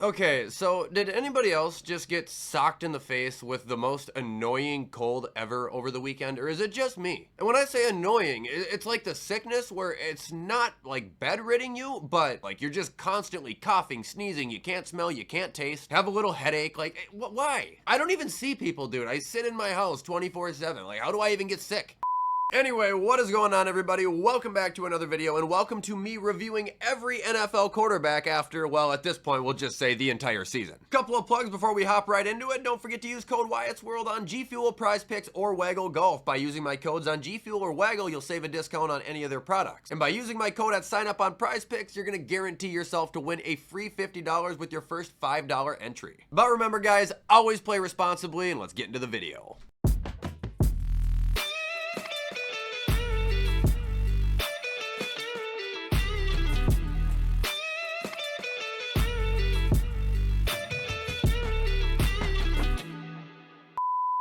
Okay, so did anybody else just get socked in the face with the most annoying cold ever over the weekend, or is it just me? And when I say annoying, it's like the sickness where it's not like bedridden you, but like you're just constantly coughing, sneezing, you can't smell, you can't taste, have a little headache. Like, why? I don't even see people, dude. I sit in my house 24/7. Like, how do I even get sick? Anyway, what is going on, everybody? Welcome back to another video, and welcome to me reviewing every NFL quarterback after, well, at this point, we'll just say the entire season. Couple of plugs before we hop right into it. Don't forget to use code Wyatt's World on G Fuel, Prize Picks, or Waggle Golf. By using my codes on G Fuel or Waggle, you'll save a discount on any of their products. And by using my code at sign up on Prize Picks, you're going to guarantee yourself to win a free $50 with your first $5 entry. But remember, guys, always play responsibly, and let's get into the video.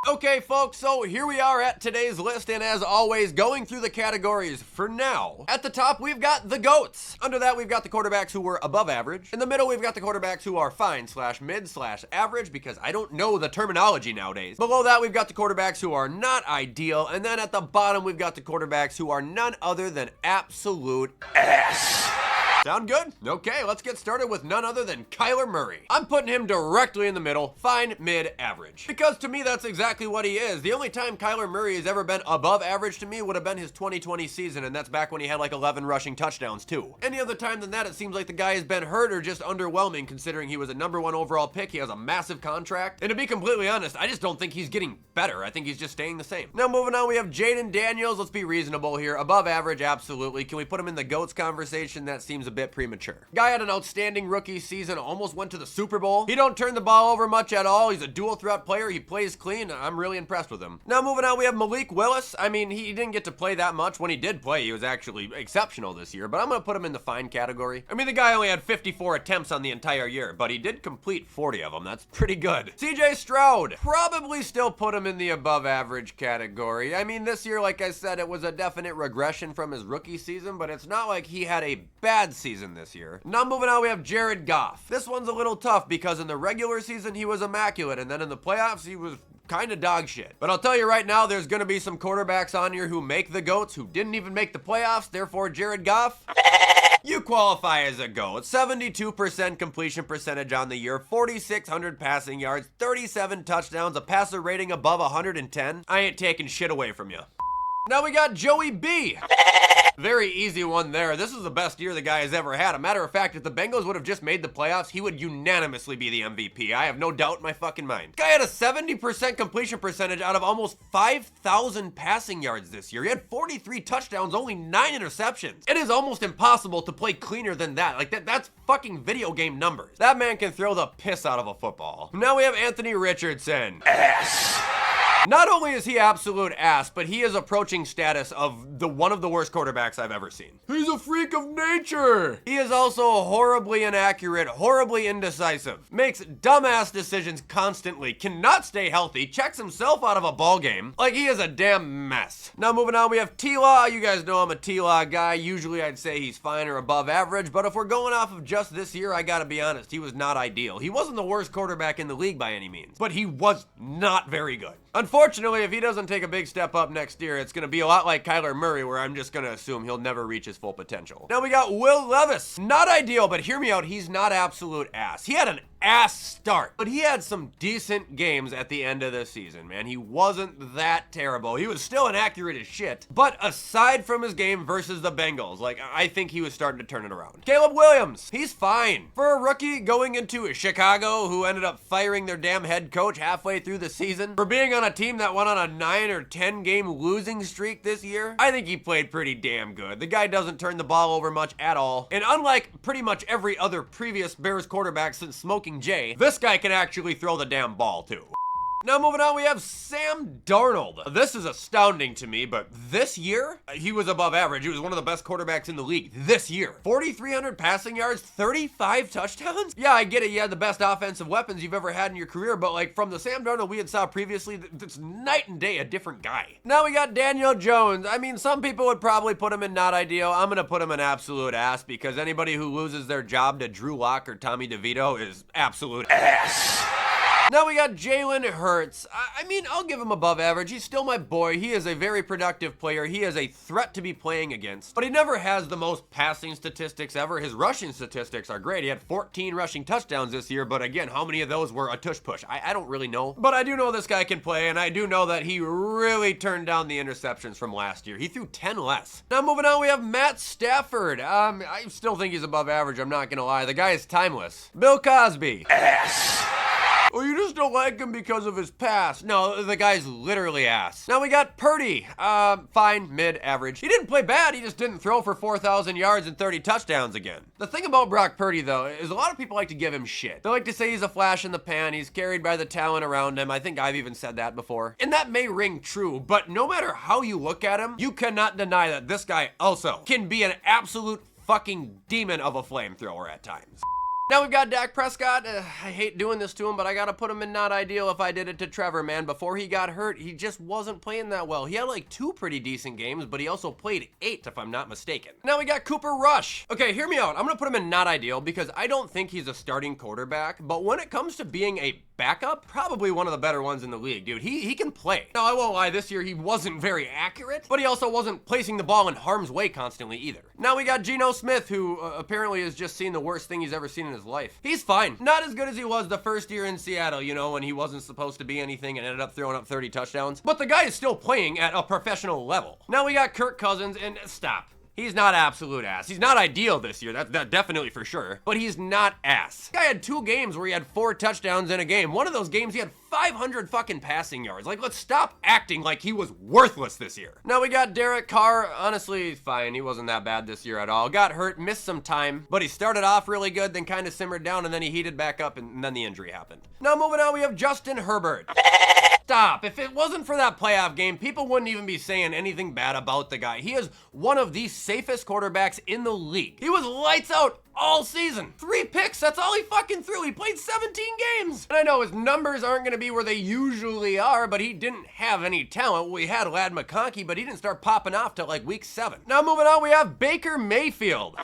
Okay, folks, so here we are at today's list, and as always, going through the categories for now. At the top, we've got the GOATs. Under that, we've got the quarterbacks who were above average. In the middle, we've got the quarterbacks who are fine/mid/average, because I don't know the terminology nowadays. Below that, we've got the quarterbacks who are not ideal, and then at the bottom, we've got the quarterbacks who are none other than absolute ass. Sound good? Okay, let's get started with none other than Kyler Murray. I'm putting him directly in the middle, fine, mid, average. Because to me, that's exactly what he is. The only time Kyler Murray has ever been above average to me would have been his 2020 season, and that's back when he had like 11 rushing touchdowns too. Any other time than that, it seems like the guy has been hurt or just underwhelming, considering he was a #1 overall pick, he has a massive contract, and to be completely honest, I just don't think he's getting better. I think he's just staying the same. Now moving on, we have Jaden Daniels. Let's be reasonable here. Above average, absolutely. Can we put him in the GOATs conversation? That seems a bit premature. Guy had an outstanding rookie season, almost went to the Super Bowl. He don't turn the ball over much at all. He's a dual threat player. He plays clean. I'm really impressed with him. Now moving on, we have Malik Willis. I mean, he didn't get to play that much. When he did play, he was actually exceptional this year, but I'm going to put him in the fine category. I mean, the guy only had 54 attempts on the entire year, but he did complete 40 of them. That's pretty good. CJ Stroud. Probably still put him in the above average category. I mean, this year, like I said, it was a definite regression from his rookie season, but it's not like he had a bad season this year. Now moving on, we have Jared Goff. This one's a little tough because in the regular season he was immaculate, and then in the playoffs he was kind of dog shit. But I'll tell you right now, there's going to be some quarterbacks on here who make the GOATs who didn't even make the playoffs. Therefore, Jared Goff, you qualify as a GOAT. 72% completion percentage on the year, 4,600 passing yards, 37 touchdowns, a passer rating above 110. I ain't taking shit away from you. Now we got Joey B. Very easy one there. This is the best year the guy has ever had. A matter of fact, if the Bengals would have just made the playoffs, he would unanimously be the MVP. I have no doubt in my fucking mind. Guy had a 70% completion percentage out of almost 5,000 passing yards this year. He had 43 touchdowns, only 9 interceptions. It is almost impossible to play cleaner than that. Like, that's fucking video game numbers. That man can throw the piss out of a football. Now we have Anthony Richardson. Ass. Not only is he absolute ass, but he is approaching status of one of the worst quarterbacks I've ever seen. He's a freak of nature. He is also horribly inaccurate, horribly indecisive, makes dumbass decisions constantly, cannot stay healthy, checks himself out of a ball game. Like, he is a damn mess. Now moving on, we have T-Law. You guys know I'm a T-Law guy. Usually I'd say he's fine or above average, but if we're going off of just this year, I gotta be honest, he was not ideal. He wasn't the worst quarterback in the league by any means, but he was not very good. Unfortunately, if he doesn't take a big step up next year, it's going to be a lot like Kyler Murray, where I'm just going to assume he'll never reach his full potential. Now we got Will Levis. Not ideal, but hear me out, he's not absolute ass. He had an ass start, but he had some decent games at the end of the season, man. He wasn't that terrible. He was still inaccurate as shit, but aside from his game versus the Bengals, like, I think he was starting to turn it around. Caleb Williams, he's fine. For a rookie going into Chicago, who ended up firing their damn head coach halfway through the season, for being on a team that went on a 9 or 10 game losing streak this year, I think he played pretty damn good. The guy doesn't turn the ball over much at all, and unlike pretty much every other previous Bears quarterback since Smoking Jay, this guy can actually throw the damn ball too. Now moving on, we have Sam Darnold. This is astounding to me, but this year, he was above average. He was one of the best quarterbacks in the league this year. 4,300 passing yards, 35 touchdowns? Yeah, I get it. You had the best offensive weapons you've ever had in your career, but like from the Sam Darnold we had saw previously, it's night and day a different guy. Now we got Daniel Jones. I mean, some people would probably put him in not ideal. I'm gonna put him in absolute ass because anybody who loses their job to Drew Lock or Tommy DeVito is absolute ass. Now we got Jalen Hurts. I mean, I'll give him above average. He's still my boy. He is a very productive player. He is a threat to be playing against, but he never has the most passing statistics ever. His rushing statistics are great. He had 14 rushing touchdowns this year, but again, how many of those were a tush push? I don't really know, but I do know this guy can play, and I do know that he really turned down the interceptions from last year. He threw 10 less. Now moving on, we have Matt Stafford. I still think he's above average. I'm not gonna lie. The guy is timeless. Bill Cosby. Ass. Well, you just don't like him because of his past. No, the guy's literally ass. Now we got Purdy. Fine, mid-average. He didn't play bad, he just didn't throw for 4,000 yards and 30 touchdowns again. The thing about Brock Purdy, though, is a lot of people like to give him shit. They like to say he's a flash in the pan, he's carried by the talent around him. I think I've even said that before. And that may ring true, but no matter how you look at him, you cannot deny that this guy also can be an absolute fucking demon of a flamethrower at times. Now we've got Dak Prescott. I hate doing this to him, but I gotta put him in not ideal if I did it to Trevor, man. Before he got hurt, he just wasn't playing that well. He had like 2 pretty decent games, but he also played 8, if I'm not mistaken. Now we got Cooper Rush. Okay, hear me out. I'm gonna put him in not ideal because I don't think he's a starting quarterback, but when it comes to being a backup, probably one of the better ones in the league, dude. He can play. Now, I won't lie, this year he wasn't very accurate, but he also wasn't placing the ball in harm's way constantly either. Now we got Geno Smith, who apparently has just seen the worst thing he's ever seen in his life. He's fine. Not as good as he was the first year in Seattle, you know, when he wasn't supposed to be anything and ended up throwing up 30 touchdowns. But the guy is still playing at a professional level. Now we got Kirk Cousins, and stop. He's not absolute ass. He's not ideal this year, that definitely for sure, but he's not ass. Guy had 2 games where he had 4 touchdowns in a game. One of those games he had 500 fucking passing yards. Like, let's stop acting like he was worthless this year. Now we got Derek Carr. Honestly, fine. He wasn't that bad this year at all. Got hurt, missed some time, but he started off really good, then kind of simmered down, and then he heated back up, and then the injury happened. Now moving on, we have Justin Herbert. Stop. If it wasn't for that playoff game, people wouldn't even be saying anything bad about the guy. He is one of the safest quarterbacks in the league. He was lights out all season. 3 picks, that's all he fucking threw. He played 17 games. And I know his numbers aren't going to be where they usually are, but he didn't have any talent. We had Lad McConkey, but he didn't start popping off till like week 7. Now moving on, we have Baker Mayfield.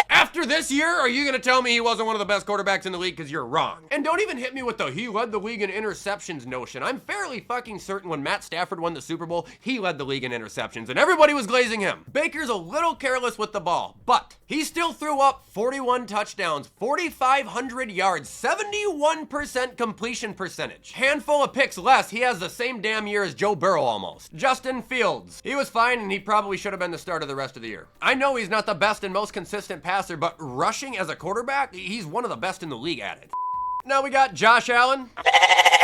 After this year, are you going to tell me he wasn't one of the best quarterbacks in the league? Because you're wrong. And don't even hit me with the he led the league in interceptions notion. I'm fairly fucking certain when Matt Stafford won the Super Bowl, he led the league in interceptions, and everybody was glazing him. Baker's a little careless with the ball, but he still threw up 41 touchdowns, 4,500 yards, 71% completion percentage. Handful of picks less, he has the same damn year as Joe Burrow almost. Justin Fields. He was fine, and he probably should have been the starter the rest of the year. I know he's not the best and most consistent passer, but rushing as a quarterback, he's one of the best in the league at it. Now we got Josh Allen.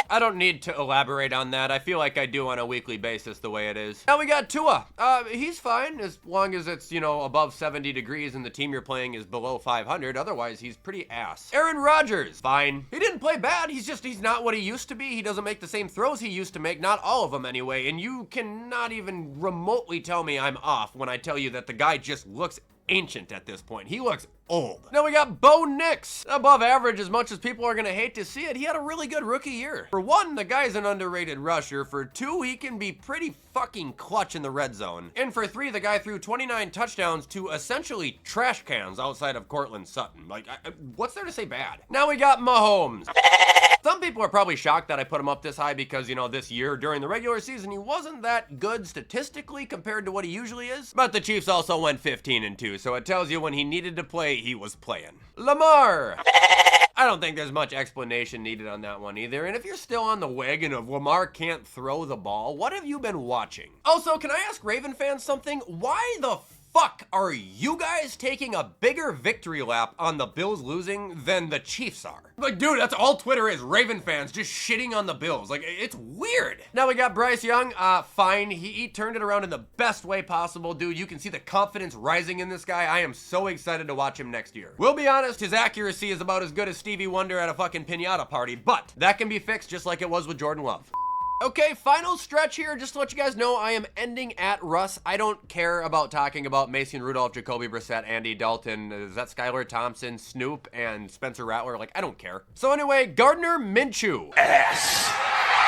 I don't need to elaborate on that. I feel like I do on a weekly basis the way it is. Now we got Tua. He's fine as long as it's, you know, above 70 degrees and the team you're playing is below 500. Otherwise, he's pretty ass. Aaron Rodgers. Fine. He didn't play bad. He's not what he used to be. He doesn't make the same throws he used to make. Not all of them anyway. And you cannot even remotely tell me I'm off when I tell you that the guy just looks ancient at this point. He looks old. Now we got Bo Nix. Above average as much as people are going to hate to see it. He had a really good rookie year. For 1, the guy's an underrated rusher. For 2, he can be pretty fucking clutch in the red zone. And for 3, the guy threw 29 touchdowns to essentially trash cans outside of Cortland Sutton. Like, what's there to say bad? Now we got Mahomes. Some people are probably shocked that I put him up this high because, you know, this year during the regular season, he wasn't that good statistically compared to what he usually is. But the Chiefs also went 15-2, so it tells you when he needed to play, he was playing. Lamar. I don't think there's much explanation needed on that one either. And if you're still on the wagon of Lamar can't throw the ball, what have you been watching? Also, can I ask Raven fans something? Why the fuck are you guys taking a bigger victory lap on the Bills losing than the Chiefs are? Like, dude, that's all Twitter is. Raven fans just shitting on the Bills. Like, it's weird. Now we got Bryce Young. Fine. He turned it around in the best way possible, dude. You can see the confidence rising in this guy. I am so excited to watch him next year. We'll be honest, his accuracy is about as good as Stevie Wonder at a fucking piñata party, but that can be fixed just like it was with Jordan Love. Okay, final stretch here. Just to let you guys know, I am ending at Russ. I don't care about talking about Mason Rudolph, Jacoby Brissett, Andy Dalton, is that Skylar Thompson, Snoop, and Spencer Rattler. Like, I don't care. So anyway, Gardner Minshew. Ass.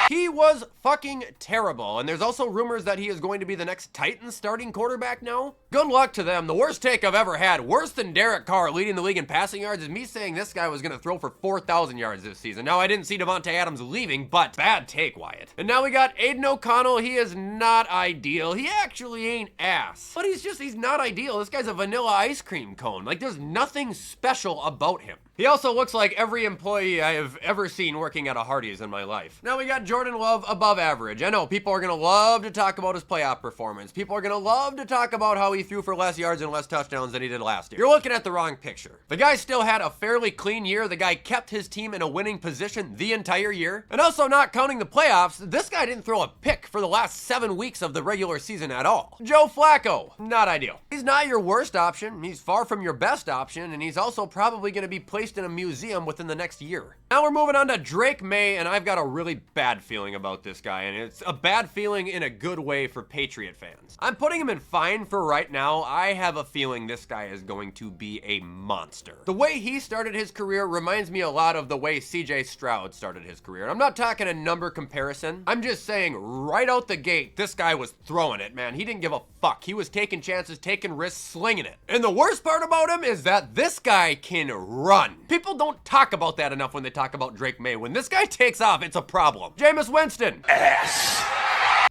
He was fucking terrible, and there's also rumors that he is going to be the next Titans starting quarterback now. Good luck to them. The worst take I've ever had, worse than Derek Carr leading the league in passing yards, is me saying this guy was going to throw for 4,000 yards this season. Now, I didn't see Devontae Adams leaving, but bad take, Wyatt. And now we got Aiden O'Connell. He is not ideal. He actually ain't ass, but he's not ideal. This guy's a vanilla ice cream cone. Like, there's nothing special about him. He also looks like every employee I have ever seen working at a Hardee's in my life. Now we got Jordan Love, above average. I know people are gonna love to talk about his playoff performance. People are gonna love to talk about how he threw for less yards and less touchdowns than he did last year. You're looking at the wrong picture. The guy still had a fairly clean year. The guy kept his team in a winning position the entire year. And also, not counting the playoffs, this guy didn't throw a pick for the last 7 weeks of the regular season at all. Joe Flacco, not ideal. He's not your worst option. He's far from your best option, and he's also probably gonna be placed in a museum within the next year. Now we're moving on to Drake May, and I've got a really bad feeling about this guy, and it's a bad feeling in a good way for Patriot fans. I'm putting him in fine for right now. I have a feeling this guy is going to be a monster. The way he started his career reminds me a lot of the way CJ Stroud started his career. And I'm not talking a number comparison. I'm just saying right out the gate, this guy was throwing it, man. He didn't give a fuck. He was taking chances, taking risks, slinging it. And the worst part about him is that this guy can run. People don't talk about that enough when they talk about Drake May. When this guy takes off, it's a problem. Jameis Winston. Ass.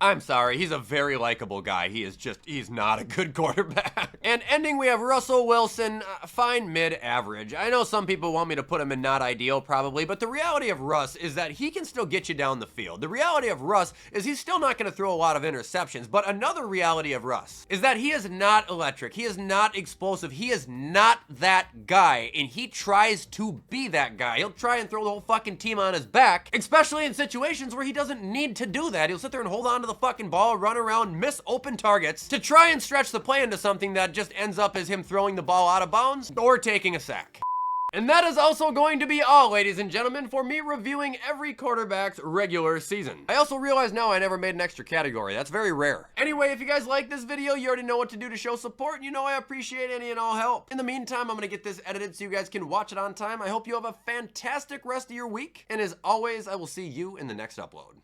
I'm sorry, he's a very likable guy. He's not a good quarterback. And ending, we have Russell Wilson, fine mid-average. I know some people want me to put him in not ideal probably, but the reality of Russ is that he can still get you down the field. The reality of Russ is he's still not gonna throw a lot of interceptions, but another reality of Russ is that he is not electric. He is not explosive. He is not that guy, and he tries to be that guy. He'll try and throw the whole fucking team on his back, especially in situations where he doesn't need to do that. He'll sit there and hold on to the fucking ball, run around, miss open targets to try and stretch the play into something that just ends up as him throwing the ball out of bounds or taking a sack. And that is also going to be all, ladies and gentlemen, for me reviewing every quarterback's regular season. I also realize now I never made an extra category. That's very rare. Anyway, if you guys like this video, you already know what to do to show support, and you know I appreciate any and all help. In the meantime, I'm gonna get this edited so you guys can watch it on time. I hope you have a fantastic rest of your week, and as always, I will see you in the next upload.